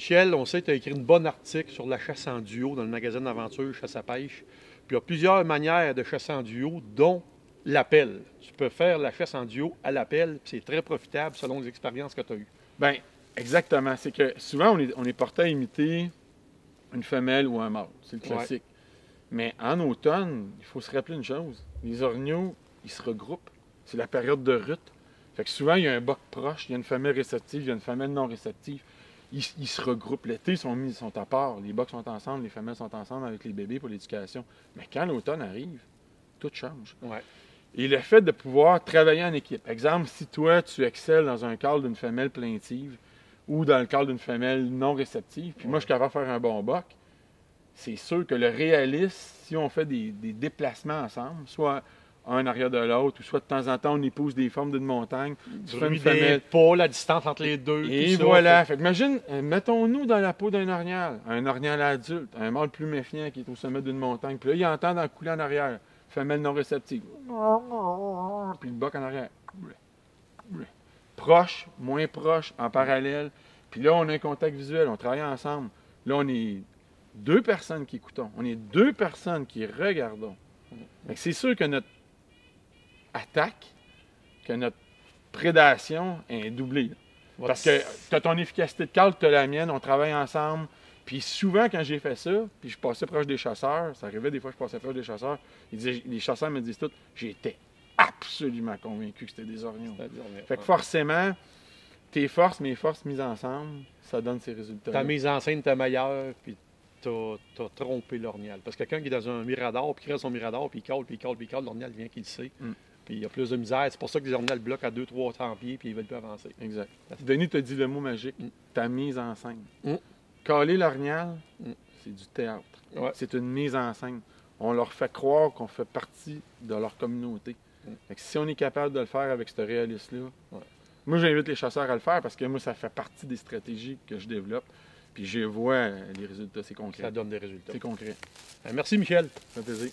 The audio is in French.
Michel, on sait que tu as écrit une bonne article sur la chasse en duo dans le magazine d'aventure Chasse à pêche. Puis il y a plusieurs manières de chasser en duo, dont l'appel. Tu peux faire la chasse en duo à l'appel, puis c'est très profitable selon les expériences que tu as eues. Bien, exactement. C'est que souvent, on est porté à imiter une femelle ou un mâle. C'est le classique. Mais en automne, il faut se rappeler une chose. Les orignaux, ils se regroupent. C'est la période de rut. Fait que souvent, il y a un boc proche, il y a une femelle réceptive, il y a une femelle non réceptive. Ils se regroupent. L'été, ils sont à part. Les bocs sont ensemble, les femelles sont ensemble avec les bébés pour l'éducation. Mais quand l'automne arrive, tout change. Ouais. Et le fait de pouvoir travailler en équipe. Exemple, si toi, tu excelles dans un cadre d'une femelle plaintive ou dans le cadre d'une femelle non réceptive, puis moi, je suis capable de faire un bon boc, c'est sûr que le réaliste, si on fait des déplacements ensemble, soit un en arrière de l'autre, ou soit de temps en temps, on épouse des formes d'une montagne, tu fais une femelle. Pas la distance entre les deux. Et tout voilà. ça. Fait que imagine, mettons-nous dans la peau d'un orignal adulte, un mâle plus méfiant qui est au sommet d'une montagne, puis là, il entend dans le couler en arrière, femelle non réceptive. Puis le boc en arrière. Proche, moins proche, en parallèle. Puis là, on a un contact visuel, on travaille ensemble. Là, on est deux personnes qui écoutons. On est deux personnes qui regardons. Fait que c'est sûr que notre attaque, que notre prédation est doublée. Parce que tu as ton efficacité de calme, tu as la mienne, on travaille ensemble. Puis souvent, quand j'ai fait ça, puis je passais proche des chasseurs, ça arrivait des fois que je passais proche des chasseurs, les chasseurs me disent tout, j'étais absolument convaincu que c'était des orignaux. Fait que forcément, tes forces, mes forces mises ensemble, ça donne ces résultats. Ta mise en scène était meilleure, puis t'as trompé l'orignal. Parce que quelqu'un qui est dans un mirador, puis qui reste son mirador, puis il cale, l'orignal vient qu'il le sait. Puis il y a plus de misère. C'est pour ça que les orignals bloquent à 200-300 pieds, puis ils veulent plus avancer. Exact. Denis t'a dit le mot magique, ta mise en scène. Caler l'orignal, c'est du théâtre. Ouais. C'est une mise en scène. On leur fait croire qu'on fait partie de leur communauté. Fait que si on est capable de le faire avec ce réalisme-là, moi j'invite les chasseurs à le faire parce que moi ça fait partie des stratégies que je développe. Puis je vois les résultats, c'est concret. Ça donne des résultats. C'est concret. Merci Michel. Ça fait plaisir.